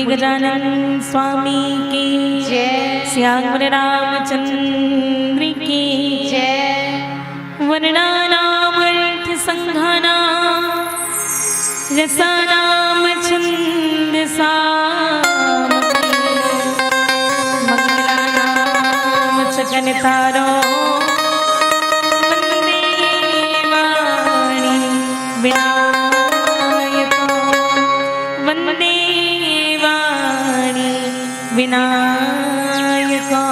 गजानन स्वामी की जय। श्याम रामचंद्र की जय। वर्णानाम अर्थ संघानाम रसानाम छंदसाम मंगलानाम चकनतारो वंदे वाणी विनायको वंदे वाणी विनायको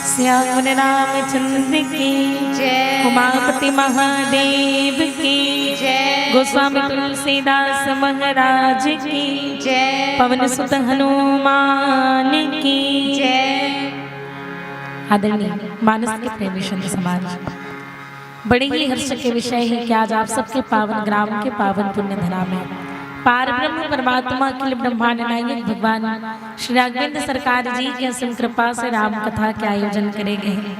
श्याम रामचंद्र की जय। उमापति महादेव की जय। गोस्वामी तुलसीदास महाराज की जय। पवन सुत हनुमान की जय। आदरणीय मानस के प्रेमी संत समाज, बड़े ही हर्ष के विषय है कि आज आप सबके पावन ग्राम के पावन पुण्य धरा में पार ब्रह्म परमात्मा अखिल ब्रह्मांड नायक भगवान श्री राघवेंद्र सरकार जी की असीम कृपा से राम कथा के आयोजन करे गए हैं।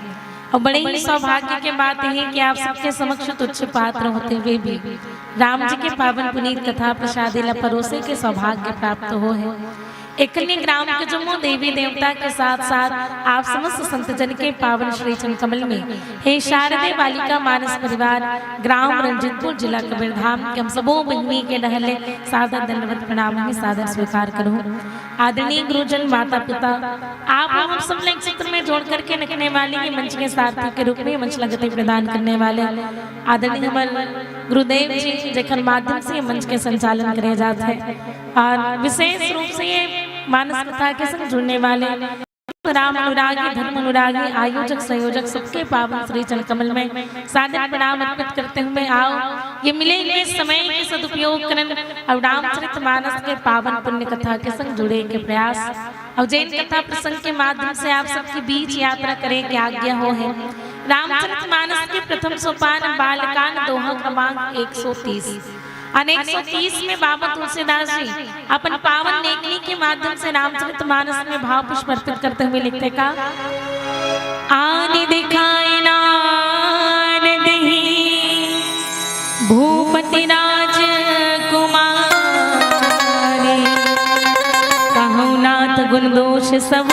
और बड़े ही सौभाग्य के बात है कि आप सबके समक्ष तुच्छ पात्र होते हुए भी राम जी के पावन पुनीत कथा प्रसादिला परोसे के सौभाग्य प्राप्त हो है। एकन्य ग्राम के जम्मू देवी देवता के साथ साथ आप समस्त संत जन के पावन श्री चरण कमल में हे शारदे बालिका मानस परिवार ग्राम रंजीतपुर जिला कबीरधाम के हम सबों बहनी के डहले सादर दंडवत प्रणाम में सादर स्वीकार करूं। आदरणीय गुरुजन माता पिता, आप हम सब एक चित्र में जोड़ करके रखने वाले ये मंच के सारथी के रूप में मंच लगते प्रदान करने वाले आदरणीय हमारे गुरुदेव जी जेखन माध्यम से मंच के संचालन करे जाते हैं और विशेष रूप से ये मानस कथा के संग जुड़ने वाले राम अनुरागी धर्म अनुरागी आयोजक संयोजक सबके पावन श्री चरण कमल में सादर प्रणाम अर्पित करते हुए आओ ये मिले हुए समय के सदुपयोग करन और रामचरित मानस के पावन पुण्य कथा के संग जुड़े के प्रयास और जैन कथा प्रसंग के माध्यम से आप सबके बीच यात्रा करे के आज्ञा हो है। रामचरित मानस के प्रथम सोपान बालकांड दोहा क्रमांक 130 और 130 में बाबा तुलसीदास जी अपन पावन नेकनी के माध्यम से रामचरित मानस में भाव पुष्प अर्पित करते हुए लिखते का आने दिखाए नान दही भूपति राज कुमारी कहूँ नाथ गुण दोष सब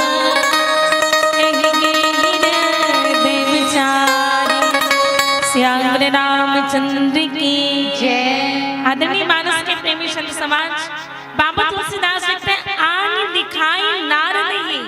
श्याम रामचंद्र की जय। आदरणीय मानस के प्रेमी संत समाज, बाबा तुलसीदास लिखते हैं आन दिखाई नारद ही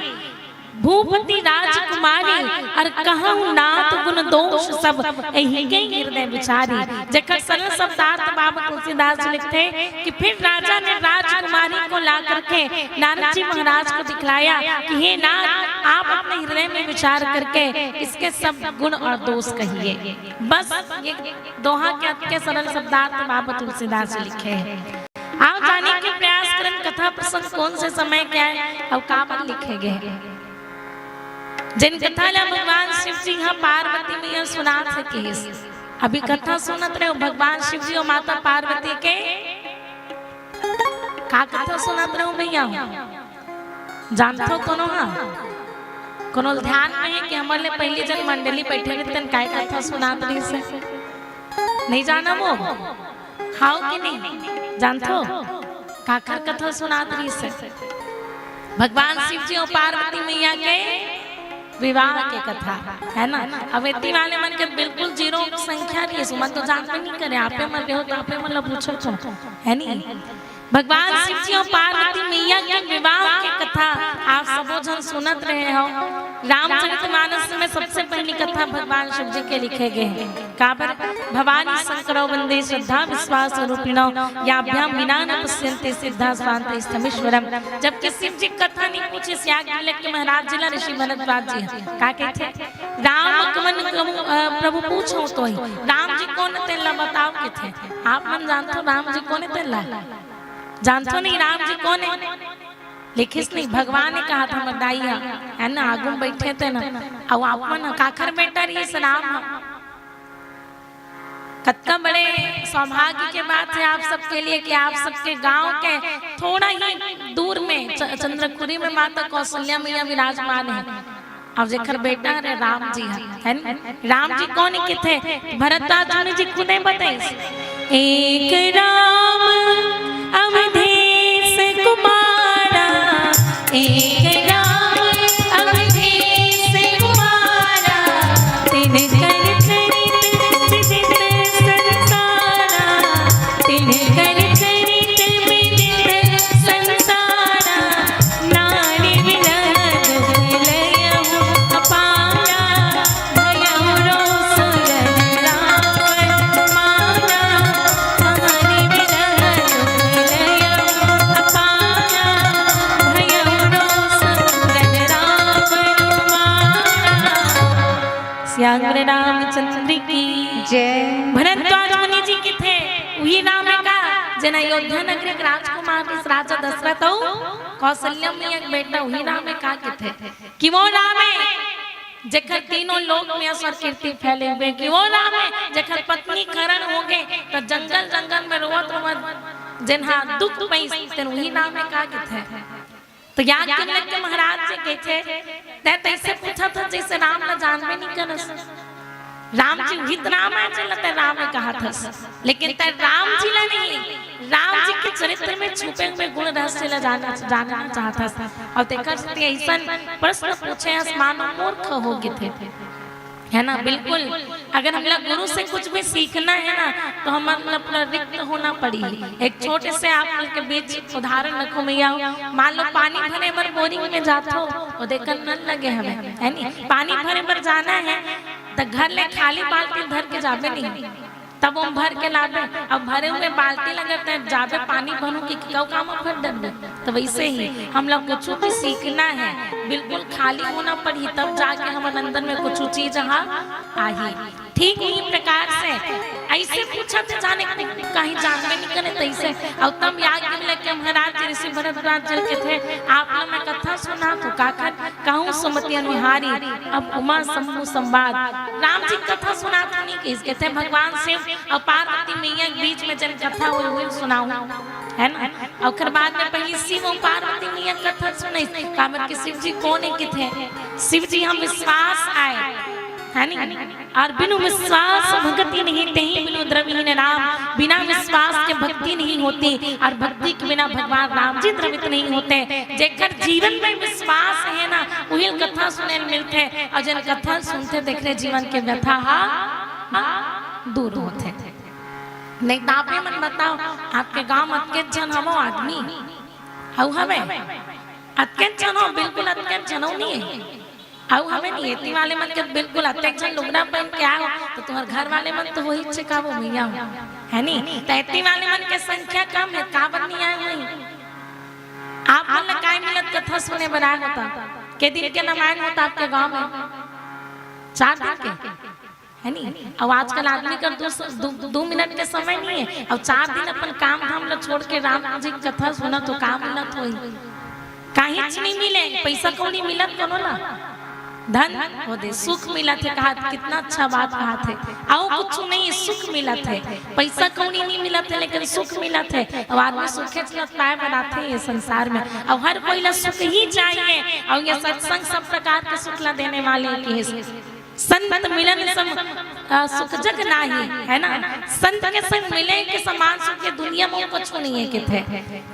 भूपति राजकुमारी और कहूँ नाथ गुण दोष सब एहि के हृदय विचारी। जकर सरल शब्दार्थ बाबा तुलसीदास लिखते कि फिर राजा ने राजकुमारी को ला करके नारद जी महाराज को दिखलाया कि हे नाथ आप अपने हृदय में विचार करके इसके सब गुण और दोष कहिए। बस ये दोहा के सरल शब्दार्थ बाबा तुलसीदास लिखे हैं। आओ जाने के प्रयास करें कथा प्रसंग कौन से समय क्या है और कहाँ पर लिखे गए। जिन कथा ला भगवान शिव जी यहाँ पार्वती मैया सुनात है केस अभी कथा सुनत रहे भगवान शिव जी और माता पार्वती के का कथा सुनत रहे भैया जानते हो कोनो ध्यान में है कि हमारे पहले जन मंडली बैठे रहते काय कथा सुनात रही से नहीं जाना वो हाउ कि नहीं जानते हो काकर कथा सुनात रही से भगवान शिव जी और पार्वती मैया के विवाह के कथा है ना। अब इतनी वाले मन के बिल्कुल जीरो संख्या नहीं है सुमन तो जानते नहीं करे आपे मन हो तो आपे मतलब पूछो तो है नहीं। भगवान शिव जी और पार्वती मैया के विवाह की कथा आप सबो जन सुनत रहे हो। रामचरितमानस में सबसे पहली कथा भगवान शिव जी के लिखे गए हैं। काबर भवानी शंकरो वंदे श्रद्धा विश्वास रूपिणो याभ्याम विना न पश्यन्ते सिद्धा स्वान्त स्थमीश्वरम। जबकि शिव जी कथा नहीं पूछे त्याग जिले के महाराज जिला ऋषि भरद्वाज जी का कहते राम कमन प्रभु पूछो तो ही राम जी कौन तेला बताओ के थे आप मन जानते हो राम जी कौन तेला जानते नहीं राम जी कौन है लिखिस नहीं भगवान ने कहा था मदाइया है ना आगू बैठे थे ना अब आप ना काखर बेटा रही राम कत्का बड़े सौभाग्य के बात है आप सबके लिए कि आप सबके गांव के थोड़ा ही दूर में चंद्रपुरी में माता कौशल्या मैया विराजमान है। अब जेकर बेटा रे राम जी है राम जी कौन के थे भरद्वाज जी खुदे बताए एक राम अवधेश कुमारा एक राम अवधेश कुमारा, तिनकर चरित विदित संसारा, तिनकर चरित विदित संसारा, नारी बिरह दुख लयहु अपारा, भयहु रोसुर रावण मारा, नारी बिरह दुख लयहु अपारा, भयहु रोसुर रावण मारा। श्यामर रामचंद्र की जय। भरद्वाज मुनि जी के थे वही नाम का जन अयोध्या नगरी के राजकुमार के राजा दशरथ हो कौशल्या में एक बेटा वही नाम का के थे कि वो नाम है जखर तीनों लोक में असर कीर्ति फैले हुए कि वो नाम है जखर पत्नी करण हो गए तो जंगल जंगल में रोवत रोवत जिन्हा दुख पई तेन वही नाम में का के थे। तो याद के महाराज जी के थे तैसे पूछा था जैसे राम न जानबे नहीं करस राम जी हित राम है चलते राम ने कहा था लेकिन तर राम जी ला नहीं राम जी के चरित्र में छुपे हुए गुण रहस्य ला जानना चाहता था और देखकर से ऐसा प्रश्न पूछे आसमान मूर्ख हो गए थे है ना। बिल्कुल अगर हम लोग गुरु से कुछ भी सीखना है ना तो हमारा अपना रिक्त होना पड़ी। एक छोटे से आप लोग के बीच उदाहरण रखो मैया मान लो पानी भरे पर बोरिंग में जाते हो और देखकर नल लगे हमें है नहीं पानी भरे पर जाना है तो घर ले खाली बाल्टी भर के जाबे नहीं तब हम भर के लाबे अब भरे हुए बाल्टी लगते हैं जाबे पानी भरू की कौ काम भर दे। तो वैसे ही हम लोग कुछ भी सीखना है बिल्कुल खाली होना पड़ी तब जाके हमारे अंदर में कुछ चीज आई। ठीक ही प्रकार से ऐसे पूछा थे जाने कहीं जानबे नहीं करे तैसे और तब याद के महाराज ऋषि भरद्वाज जी के थे आप लोग मैं कथा सुना तो काकर कहूँ सुमति अनुहारी अब उमा शंभु संवाद राम जी कथा सुना तो नहीं किसके थे भगवान शिव और पार्वती मैया के बीच में जन कथा हुई सुनाऊं है ना। और बाद में पहले शिव और पार्वती मैया कथा सुनाई कामर के शिव जी कौन है के थे शिव जी हम विश्वास आए है नहीं और बिनु विश्वास भक्ति नहीं तेहि बिनु द्रविहीन राम बिना विश्वास के भक्ति नहीं होती और भक्ति के बिना भगवान राम जी द्रवित नहीं होते। जेकर जीवन में विश्वास है ना वही कथा सुने मिलते और जिन कथा सुनते देख रहे जीवन के व्यथा दूर होते नहीं तो आप मन बताओ आपके गांव अतके जन हम आदमी हमें अतके जन हो बिल्कुल अतके जनो नहीं है आओ हमें नहीं एती वाले मन के बिल्कुल अत्यक्षण लुगड़ा पहन के आओ तो तुम्हारे घर वाले मन तो वही चिका वो मैया है नहीं तो एती वाले मन के संख्या कम है काबर नहीं आए वही आप मन काय मिलत कथा सुने बनाए होता के दिन के रामायण होता आपके गांव में 4 दिन के है नहीं। अब आजकल आदमी का 2 मिनट के समय नहीं है अब 4 दिन अपन काम धाम ला छोड़ के राम जी की कथा सुना तो काम मिलत होई कहीं नहीं मिले पैसा कौड़ी मिलत कोनो ना धन हो दे सुख मिला थे कहा कितना अच्छा बात कहा थे आओ कुछ नहीं सुख मिला थे पैसा कौड़ी नहीं मिला थे लेकिन सुख मिला थे। अब आदमी सुखे पाए बनाते हैं ये संसार में और हर कोई ला सुख ही चाहिए और ये सत्संग सब प्रकार के सुख ला देने वाले की संत मिलन सम सुख जग नाही है ना संत के संग मिले के समान सुख के दुनिया में कुछ नहीं है के थे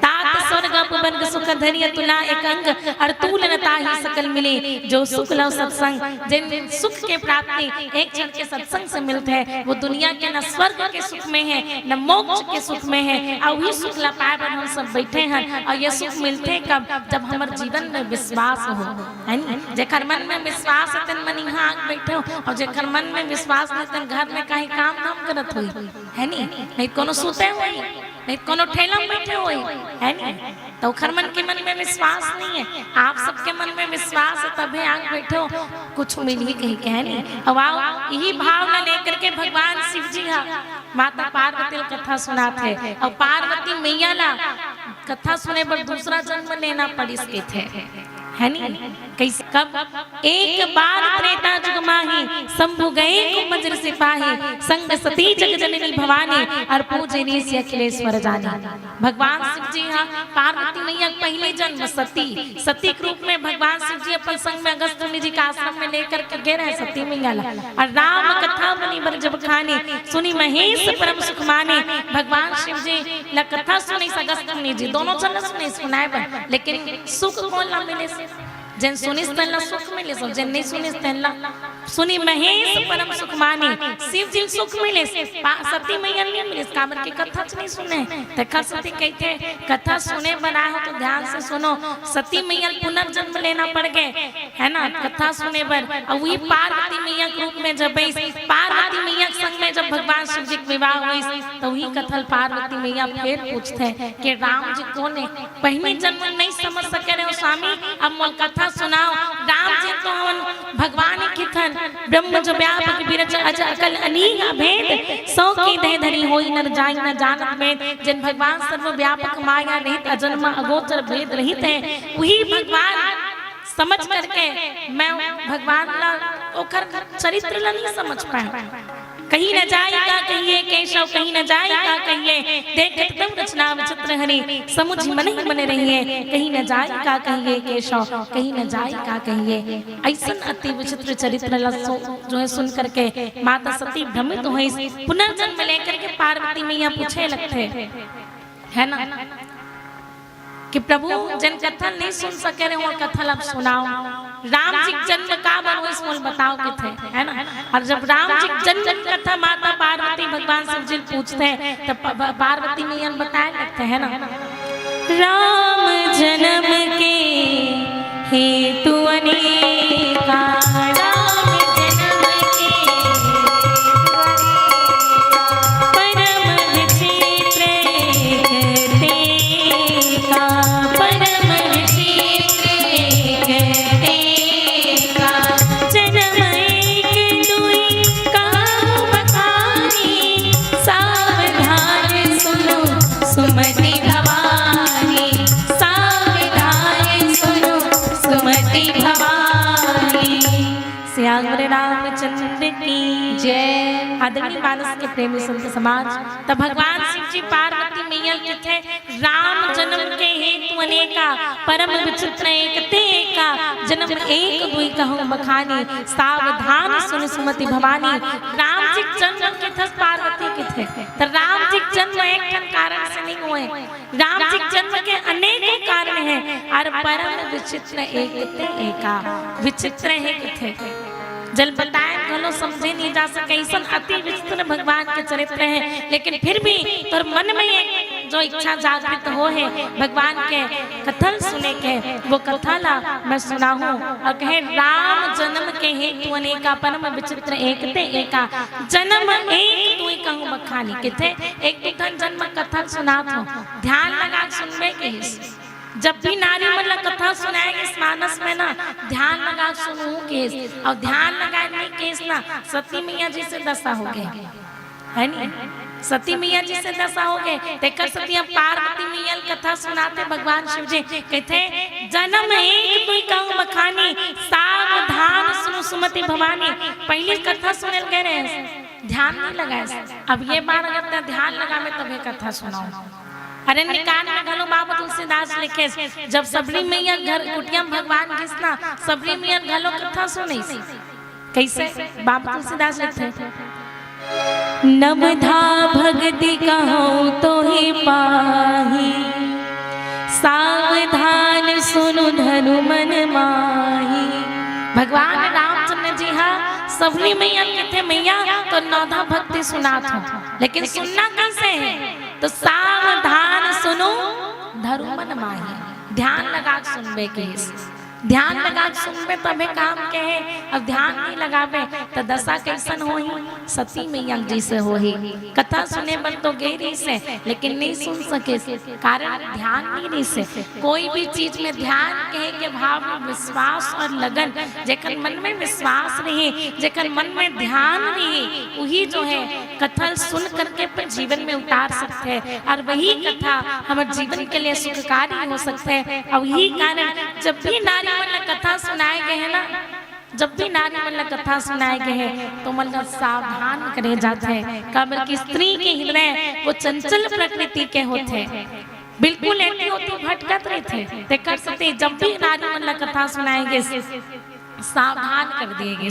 तात स्वर्ग उपवर्ग सुख धरिय तुला एक अंग और तूल नता ही सकल मिले जो सुख लव सत्संग जिन सुख के प्राप्ति एक क्षण के सत्संग से मिलते हैं वो दुनिया के न स्वर्ग के सुख में है न मोक्ष के सुख में है और वही सुख ला पाए पर हम सब बैठे हैं और ये सुख मिलते कब जब हमारे जीवन में विश्वास हो है जेकर मन में विश्वास है तन मन यहाँ बैठे और जेकर मन में विश्वास नहीं तन घर में कहीं काम धाम करत हुई है नहीं कोनो सुते हुई नहीं कोनो ठेला में बैठे हुई है नहीं तो खर मन के मन में विश्वास नहीं है आप सबके मन में विश्वास है तभी आग बैठे हो कुछ मिल ही कहीं कह नहीं। अब आओ यही भावना लेकर के भगवान शिव जी माता पार्वती कथा सुनाते और पार्वती मैया ला कथा सुने पर दूसरा जन्म लेना पड़ी इसके थे है नहीं। कैसे कब एक बार त्रेता जुग माही शंभु गए कुमंजर सिपाही संग सती जग जननी भवानी और पूजे ऋषि अखिलेश्वर जानी। भगवान शिव जी हाँ पार्वती मैया पहले जन्म सती के रूप में भगवान शिव जी अपन संग में अगस्त मुनि जी का आश्रम में लेकर के गए रहे सती मैया और राम कथा मुनि बर जब खाने सुनी महेश परम सुख माने। भगवान शिव जी ला कथा सुनी अगस्त मुनि जी दोनों चल सुने सुनाए लेकिन सुख कौन ला मिले जन सुनिस तन सुख मिले सो जन नहीं सुनिस तन सुनी महेश परम सुख माने। शिव जी सुख मिले सती मैया नहीं मिले काबर की कथा नहीं सुने देखा सती कहते कथा सुने बना हो तो ध्यान से सुनो। सती मैया पुनर्जन्म लेना पड़ गए है ना कथा सुने बर और वही पार्वती मैया के रूप में जब पार्वती मैया संग में जब भगवान शिव जी विवाह हुई तो वही कथल पार्वती मैया फिर पूछते हैं कि राम जी कौन है। पहले जन्म नहीं समझ सके रहे स्वामी अब मोल कथा सुनाओ। राम जी तो हम भगवान की थन ब्रह्म जो व्यापक विरच अकल अनीक भेद सौ की दह धरी होई नर जाई न जानत में जिन भगवान सर्व व्यापक माया रहित अजन्मा अगोचर भेद रहित है वही भगवान समझ करके मैं भगवान ला ओकर चरित्र ला नहीं समझ पाए। कहीं न जाएगा कहिए केशव कहीं न जाएगा कहिए देखत तब रचना विचित्र हरि समुझ मन ही मन रहिए कहीं न जाएगा कहिए केशव कहीं न जाएगा कहिए। ऐसा अति विचित्र चरित्र जो है सुन करके माता सती भ्रमित हुई पुनर्जन्म लेकर के पार्वती मैया पूछे लगते है ना कि प्रभु जन कथा नहीं सुन सके रहे वो कथा अब सुनाओ। राम जी जन्म का बनो इस मोल बताओ के थे है ना। और जब राम जी जन्म कथा माता पार्वती भगवान शिव जी पूछते हैं तब पार्वती मैया बताए लगते है ना। राम जन्म के हेतु अनेका रामचंद्र की जय। आदरणीय मानस के प्रेमी संत समाज तब भगवान शिव जी पार्वती मैया के थे राम जन्म के हेतु अनेका परम विचित्र एक ते एका जन्म एक दुई कहूँ बखानी सावधान सुन सुमति भवानी। राम जी जन्म के थे पार्वती के थे तो राम जी जन्म एक कारण से नहीं हुए। राम जी जन्म के अनेकों कारण है और परम विचित्र एक ते एका विचित्र है कि थे जल बताए गलो समझे नहीं जा सके ऐसा अति विचित्र भगवान के चरित्र है। लेकिन फिर भी तोर मन में एक जो इच्छा जागृत हो है भगवान के कथन सुने के वो कथा ला मैं सुनाऊं और कहे राम जन्म के हेतु अनेका परम विचित्र एक ते एका जन्म एक दुई कहूँ बखानी के थे एक दुखन जन्म कथा सुना तो ध्यान लगा सुनबे के जब भी नारी मतलब कथा सुनाएगी इस मानस में ना ध्यान लगा सुनू केस और ध्यान लगाने केस ना सती मैया जी से दशा हो गए है नहीं। सती मैया जी से दशा हो गए देखकर सती पार्वती मैया कथा सुनाते भगवान शिव जी कहते जन्म एक दुई कहूँ बखानी सावधान सुनु सुमति भवानी। पहली कथा सुने कह रहे ध्यान नहीं लगाए अब ये बार अगर ध्यान लगावे तब कथा सुनाओ। अरे निकाल में घलो बाबा तुलसीदास लिखे जब सबरी मैया घर कुटिया भगवान कृष्णा सबरी मैया घलो कथा सुनी कैसे बाबा तुलसीदास लिखे नवधा भक्ति कहो तो ही पाही सावधान सुनु धनु मन माही। भगवान रामचंद्र जी हाँ सबरी मैया के थे मैया तो नवधा भक्ति सुना था लेकिन सुनना कैसे है तो सावधान सुनो धर्म मन माही ध्यान लगा सुनबे के ध्यान लगा सुनबे तबे काम के है। अब ध्यान नहीं लगाबे तो दशा कैसन हो ही सती मैया जी से हो ही कथा सुने बन तो गहरी से लेकिन नहीं सुन सके कारण ध्यान नहीं से। कोई भी चीज में ध्यान कहे के भाव में विश्वास और लगन जेकर मन में विश्वास रहे जेकर मन में ध्यान रहे वही जो है कथा सुन करके पर जीवन में उतार सकते हैं और वही कथा हमारे जीवन के लिए सुखकारी हो सकते हैं। और यही कारण जब भी नारी नारी मन ला कथा सुनाए गए है ना, जब भी नारी मन ला कथा सुनाए गए हैं तो मन ला सावधान करे जाते हैं, काबर की स्त्री के हृदय वो चंचल प्रकृति के होते, बिल्कुल ऐसी होती भटकत रहे थे। ते कर सकते जब भी नारी मन ला कथा सुनाएंगे सावधान कर दिएगे।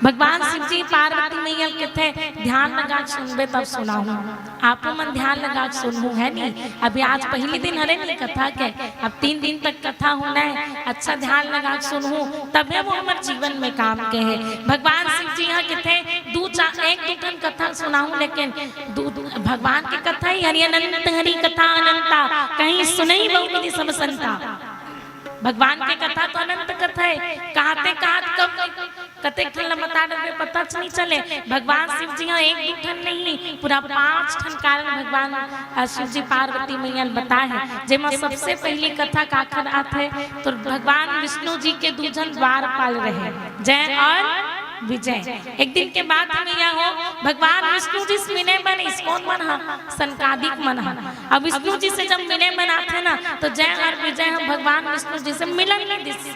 भगवान शिव जी पार्वती मैया कहते ध्यान लगा सुनबे तब सुनाऊं, आप मन ध्यान लगा सुनू है नहीं। अभी आज पहली दिन हरे नहीं कथा के, अब 3 दिन तक कथा होना है, अच्छा ध्यान लगा सुनू तबे वो हमारे जीवन में काम के है। भगवान शिव जी यहाँ कहते एक दो टन कथा सुनाऊं, लेकिन भगवान की कथा ही हरि अनंत हरि कथा अनंता, कहीं सुनई बहुविधि सब संता। भगवान की कथा तो अनंत कथा है, कहते कब कते ठन बता दे पता नहीं चले। भगवान शिव जी एक दो ठन नहीं, पूरा 5 ठन कारण भगवान शिव जी पार्वती मैया बताए हैं। जेमा सबसे पहली कथा काखर आते तो भगवान विष्णु जी के दूजन द्वारपाल रहे, जय और विजय। एक दिन के बाद मैया हो भगवान विष्णु जी से मिले मन, इसकोन मन हा सनकादिक मन हा। अब विष्णु जी से जब मिले मन आते ना तो जय और विजय हम भगवान विष्णु जी से मिलन नहीं दिस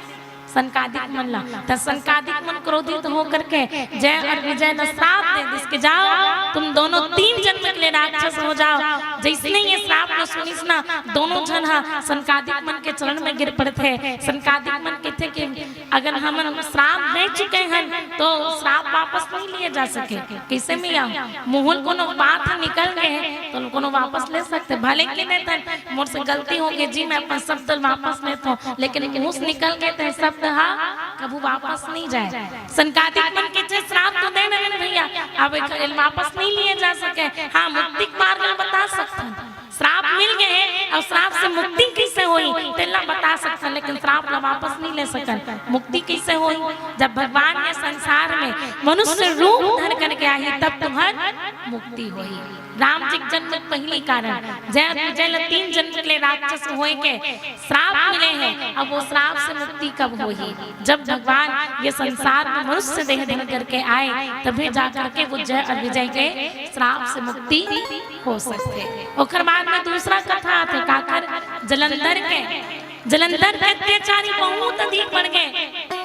सनकादिक मन ला, तो सनकादिक मन क्रोधित हो करके जय और विजय ने श्राप दे जिसके जाओ तुम दोनों 3 जन्म के लिए राक्षस हो जाओ। जैसे ये श्राप को सुनिस ना दोनों जन हा सनकादिक मन के चरण में गिर पड़े थे। सनकादिक मन कहते कि अगर हम श्राप दे चुके हैं तो श्राप वापस नहीं लिए जा सके, कैसे में मुहल को बात निकल गए तो उनको वापस ले सकते, भले कि नहीं था मोर से गलती हो गई जी मैं अपन शब्द वापस लेता हूँ, लेकिन मुंह से निकल गए थे शब्द कभी वापस नहीं जाए। सनकादिक मन के श्राप तो दे ना भैया, अब वापस नहीं लिए जा सके। हाँ मुक्ति मार्ग बता सकते हैं, श्राप मिल गए और श्राप से मुक्ति कैसे हुई तेला बता सकते हैं, लेकिन श्राप ला वापस नहीं ले सकते। मुक्ति कैसे हुई जब भगवान के संसार में मनुष्य रूप धर करके आई तब तुम्हारी मुक्ति हुई। राम जी जन्म पहली कारण जय विजय 3 जन्म के लिए राक्षस हुए के श्राप मिले हैं। अब वो श्राप से मुक्ति कब हुई जब भगवान ये संसार में मनुष्य देह देह करके आए, तभी जाकर के वो जय और विजय के श्राप से मुक्ति हो सकते। और बाद में दूसरा कथा आते काकर जलंधर के अत्याचारी बहुत अधिक बढ़ गए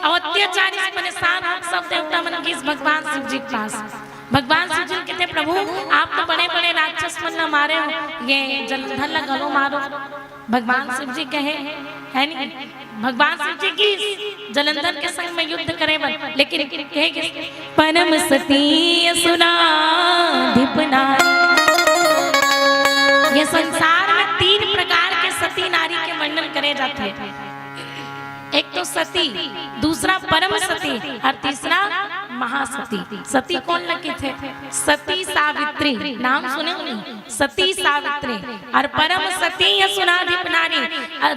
और अत्याचारी से परेशान हो सब देवता मन किस भगवान शिव जी के पास। भगवान शिव जी कहते प्रभु आप तो बड़े बड़े राक्षस मन न मारे हो, ये जलंधर ला गलो मारो। भगवान शिव जी कहे है नहीं, भगवान शिव जी की जलंधर के संग में युद्ध करे बन, लेकिन कहे परम सती असुराधिप नारी। ये संसार में 3 प्रकार के सती नारी के वर्णन करे जाते हैं, एक तो सती, दूसरा परम सती और तीसरा महासती। सती कौन लगे थे? सती सावित्री, नाम सुने हो नहीं? सती सावित्री और परम सती असुराधिप नारी।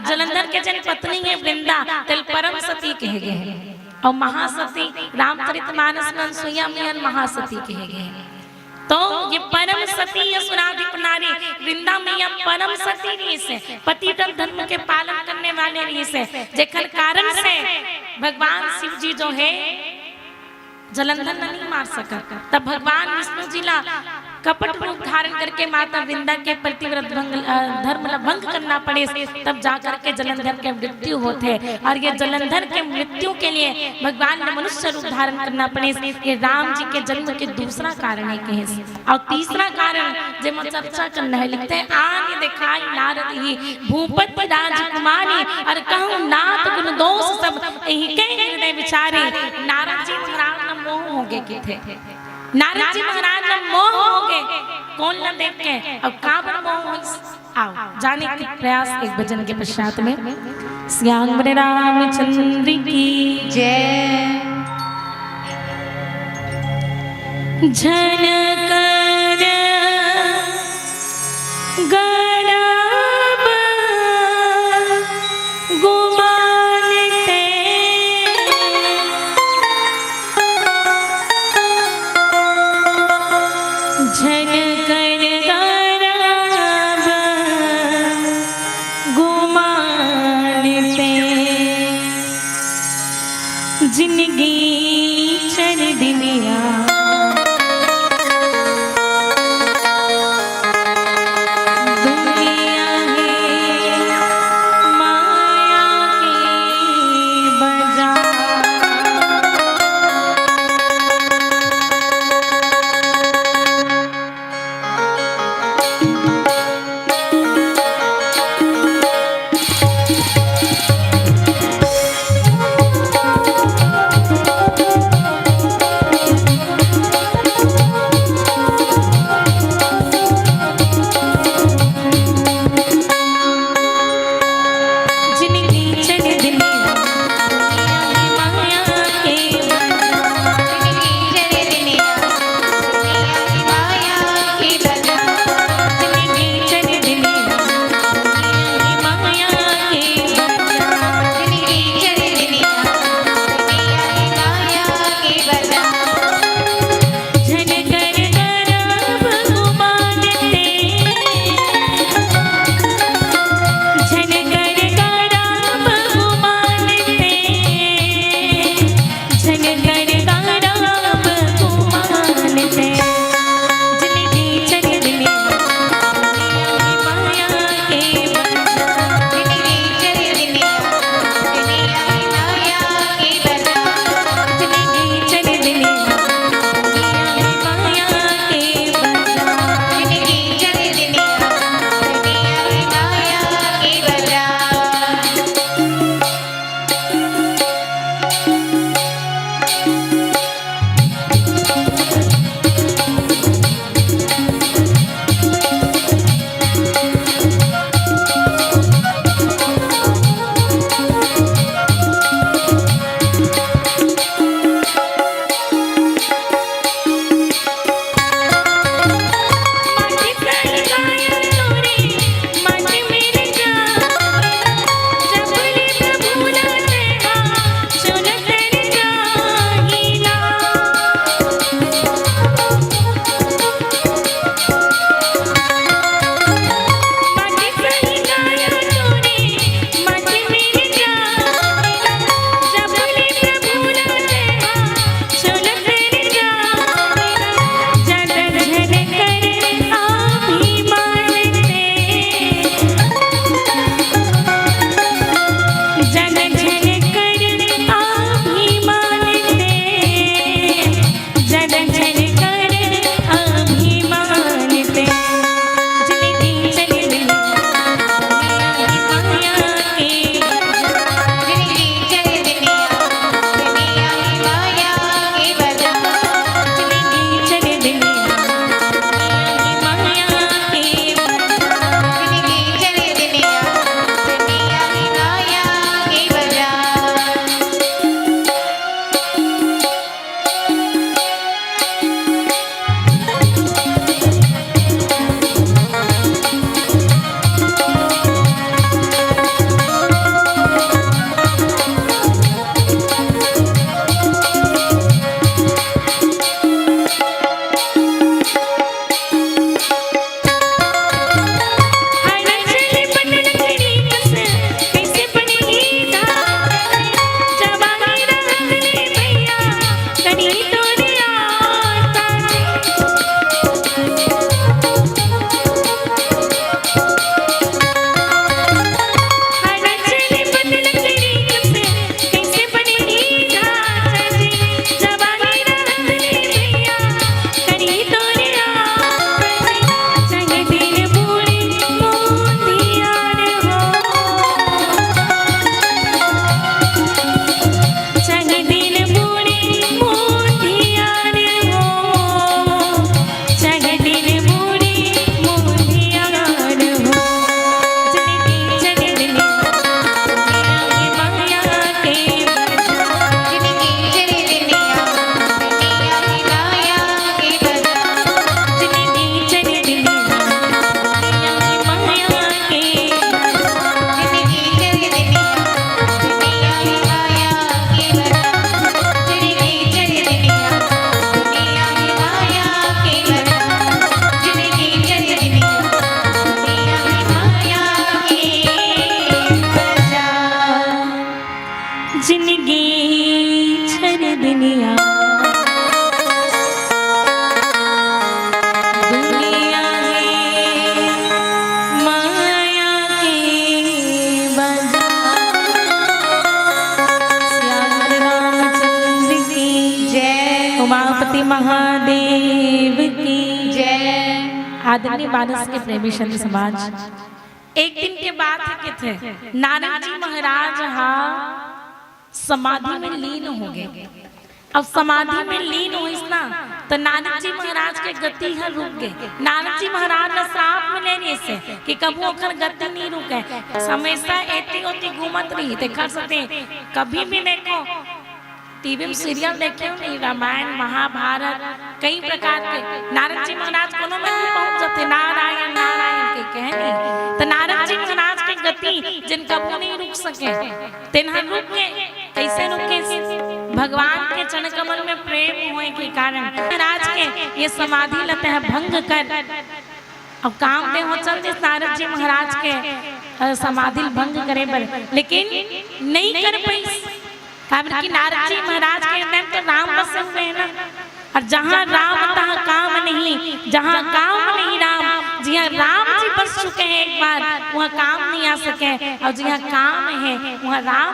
जलंधर के जन पत्नी है वृंदा तेल परम सती कहे गए हैं, और महासती रामचरितमानस में अनसुईया में महासती कहे गए हैं। तो ये परम सती असुराधिप नारी वृंदा मैया परम सती रही से, पति धर्म के पालन करने वाले रही से, जेकर कारण से भगवान शिव जी जो है जलंधर नहीं मार सका। तब भगवान विष्णु जी ला कपट रूप धारण करके माता वृंदा के प्रतिव्रत धर्म भंग करना पड़े, तब जाकर के जलंधर के मृत्यु होते। और ये जलंधर के मृत्यु के लिए भगवान ने मनुष्य रूप धारण करना पड़े, ये राम जी के जन्म के दूसरा कारण है के। और तीसरा कारण जो मैं चर्चा करना है लिखते हैं आने दिखाई नारद ही भूपति राजकुमारी और कहूँ नाथ गुण दोष सब यही के हृदय विचारे। नारद जी महाराज न मोह हो गए के थे, नारद जी महाराज न मोह हो गए, कौन न देख के अब काबर मोह। आओ जाने के प्रयास एक भजन के पश्चात में। श्याम रामचंद्र की जय। झनकर गड़ब गुमानते झनकर गड़ब गुमानते जिंदगी चर दिनिया दुनिया है माया के आदरणीय मानस के प्रेमी संत समाज, एक दिन के बात है कि थे नानक जी महाराज समाधि में लीन हो गए। अब समाधि में लीन हुई ना तो नानक जी महाराज के गति है रुक गए। नानक जी महाराज ने श्राप मिले नहीं से कि कभी ओखर गति नहीं रुके, हमेशा एती होती घूमत रही। देखा सकते कभी भी देखो टीवी में सीरियल देखे नहीं, रामायण महाभारत कई प्रकार के नारद जी महाराज कोनो में भी पहुंच जाते नारायण नारायण के कहने। तो नारद जी महाराज की गति जिन कबू नहीं रुक सके तिन्हा रुक गए। कैसे रुके? भगवान के चरण कमल में प्रेम होने के कारण महाराज के ये समाधि लेते हैं भंग कर। अब काम दे हो चलते नारद जी महाराज के समाधि भंग करे पर, लेकिन नहीं कर पाई कारण कि नारद जी महाराज के अंदर तो राम बसे हुए हैं ना। और जहाँ राम तहाँ काम नहीं, जहाँ काम नहीं राम। जहाँ राम जी बस चुके हैं एक बार वहाँ काम नहीं आ सके, और जहाँ काम है वहाँ राम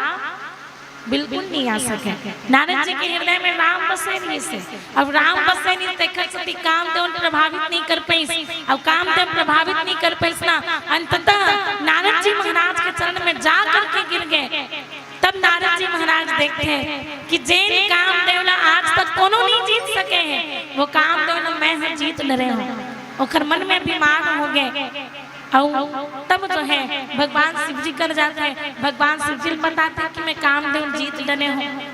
बिल्कुल नहीं आ सके। नारद जी के हृदय में राम बसे नहीं से। अब राम बसे नहीं देखकर सती काम देव प्रभावित नहीं कर पाई। अब काम देव प्रभावित नहीं कर पाई ना, अंततः नारद जी महाराज के चरण में जा करके गिर गए। तब नारद जी महाराज देखते हैं कि जैन कामदेव आज तक कोनो नहीं जीत सके हैं, वो कामदेव मैं जीत न रहे हूँ। ओखर मन में अभिमान हो गए। और तब जो है भगवान शिव जी कर जाते हैं। भगवान शिव जी बताते हैं कि मैं कामदेव जीत डरे हूँ।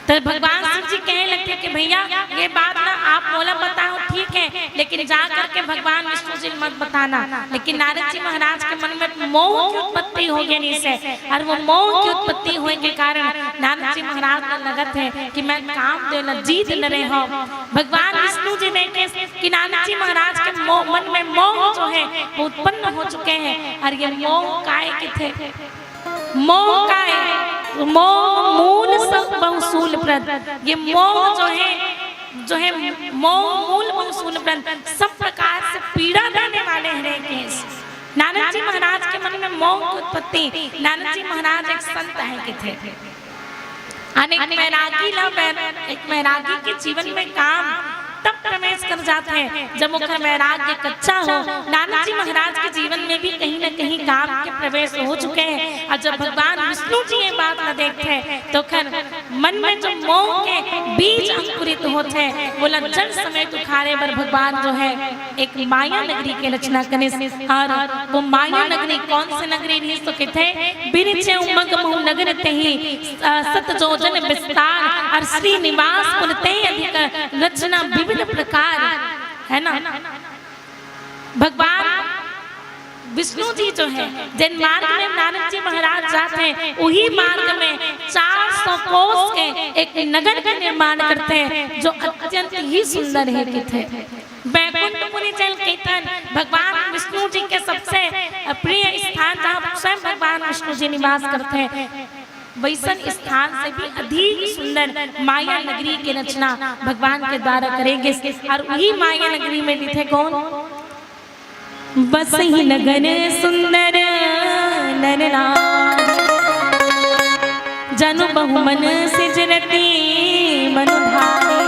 तो भगवान शिव जी कहने लगते कि भैया ये बात ना आप बोला बताओ ठीक है, लेकिन जा करके भगवान विष्णु जी मत बताना। लेकिन नारद जी महाराज के मन में मोह की उत्पत्ति हो गई नहीं से, और वो मोह की उत्पत्ति होने के कारण नारद जी महाराज को लगत है कि मैं काम देना जीत न रहे हो। भगवान विष्णु जी देखे कि नारद जी महाराज के मन में मोह जो है वो उत्पन्न हो चुके हैं। और ये मोह काय के थे? मोह का है मोह मूल सब बहुसूल प्रद। ये मोह जो है मोह मूल बहुसूल प्रद, सब प्रकार से पीड़ा देने वाले हैं। नारद जी महाराज के मन में मोह की उत्पत्ति। नारद जी महाराज एक संत है कि थे अनेक वैरागी के जीवन में काम तब प्रवेश कर जाते हैं जब मुख वैराग्य कच्चा हो। नानक जी महाराज के जीवन में भी कहीं न कहीं काम के प्रवेश हो चुके हैं। और जब भगवान विष्णु जी ये बात न देखते हैं तो खैर मन में जो मोह के बीज अंकुरित होते हैं वो लज्जल समय तुखारे पर भगवान जो है एक माया नगरी के रचना करें। और वो माया नगरी कौन सी नगरी थी? तो कहते बिरिचे उमंग महु नगर तही सत जोजन विस्तार और श्रीनिवास पुर तही अधिक रचना विविध प्रकार है ना। भगवान विष्णु जी जो है जिन मार्ग में नारद जी महाराज जाते हैं वही मार्ग में 400 कोस के एक नगर का निर्माण करते हैं जो अत्यंत ही सुंदर है कि थे वैकुंठपुरी जल कीर्तन भगवान विष्णु जी के सबसे प्रिय स्थान जहाँ स्वयं भगवान विष्णु जी निवास करते हैं। वैसन स्थान से भी अधिक सुंदर माया नगरी की रचना भगवान के द्वारा करेंगे। और वही माया नगरी में भी थे कौन? बस ही नगर सुंदर नरनार जनु बहुमन सिजरती मनुधारी।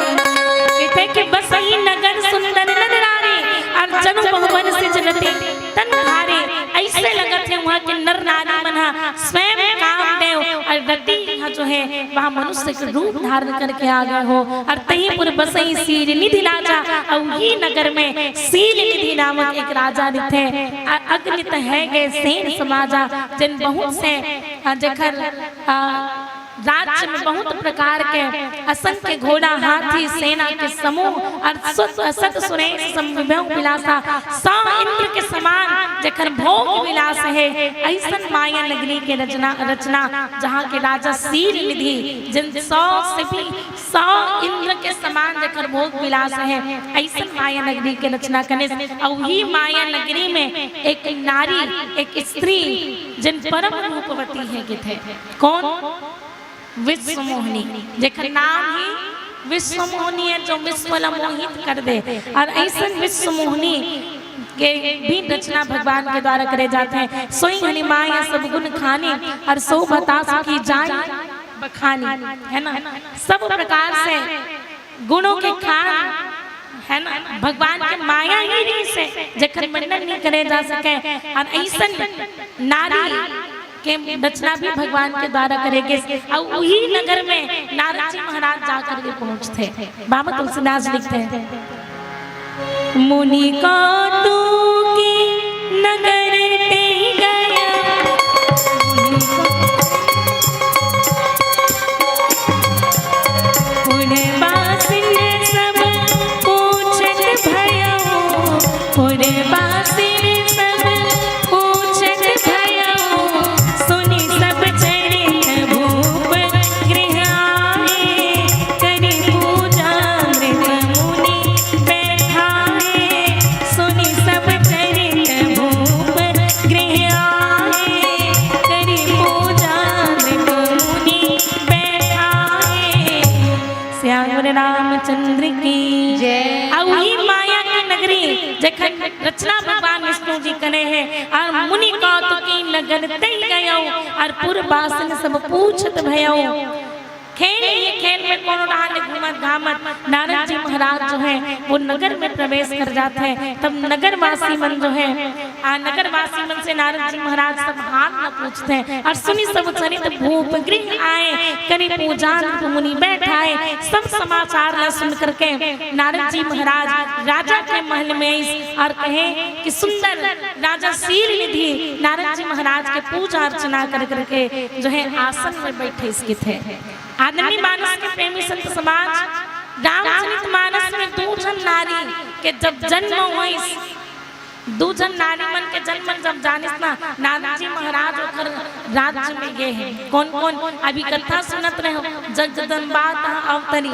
कहते कि बस ही नगर सुंदर नरनारी और जनु बहुमन सिजरती तनुधारी। ऐसे लगत है वहाँ के नर नारी मना स्वयं कामदेव और रति जो है वहाँ मनुष्य के रूप धारण करके आ गए हो। और तहींपुर बसई सील निधि राजा और ये नगर में सील निधि नामक एक राजा थे। अग्नित है गए सेन समाजा जिन बहुत से जखर राज्य में बहुत प्रकार के असंख्य घोड़ा हाथी सेना के समूह और सत सुरेश संविभव विलासा 100 इंद्र के समान जखर भोग विलास है। ऐसन माया नगरी के रचना जहाँ के राजा सील निधि जिन 100 से भी 100 इंद्र के समान जखर भोग विलास है। ऐसन माया नगरी के रचना करने और वही माया नगरी में एक नारी एक स्त्री जिन परम रूपवती है कि थे कौन? विश्व मोहिनी। जेकर नाम ही विश्व मोहिनी है जो विश्व मोहित कर दे। और ऐसे विश्व मोहिनी के भी रचना भगवान के द्वारा करे जाते हैं। सोई हनी माया सब गुण खानी और सो बतास की जान बखानी है ना। सब प्रकार से गुणों के खान है ना। भगवान के माया ही नहीं से जखन वर्णन नहीं करे जा सके और ऐसन नारी के रचना भी भगवान के द्वारा करेंगे और वही नगर में नारद जी महाराज जाकर के पहुंचते। बाबा तुलसीदास लिखते हैं, मुनि को तू की नगर ते गया, पुणे बासिन सब पूछत भयो, पुणे बासिन सब पूछत भयो, सुनि सब चरित भूप गृह आए, करि पूजा मृत मुनि बैठाए, सुनि सब चरित भूप गृह आए, करि पूजा मृत मुनि बैठाए। श्याम रामचंद्र की जय। वही माया की नगरी जखन रचना भगवान विष्णु जी करे है और मुनि कौतुकी नगर तई गयो और पुरवासिन सब पूछत भयो। खेल ये खेल में कोनो डाल घूमत घामत नारद जी महाराज जो है वो नगर में प्रवेश कर जाते हैं। तब नगरवासी मन जो है नगरवासी मन से नारद जी महाराज सब हाथ न पूछते हैं और सुनी सब चरित भूप गृह आए, करी पूजा मुनि बैठाए। सब समाचार न सुन करके नारद जी महाराज राजा के महल में आई और कहे कि सुंदर राजा शील निधि नारद जी महाराज के पूजा अर्चना कर करके जो है आसन में बैठे इसके थे। आदमी मानस के प्रेमी संत समाज रामचरितमानस में दूजन नारी के जब जन्म हुई, दूजन नारी मन के जन्म जब जानिस ना नारद जी महाराज होकर राज्य में गए हैं। कौन कौन अभी कथा सुनत रहे हो, जगदम्बा अवतरी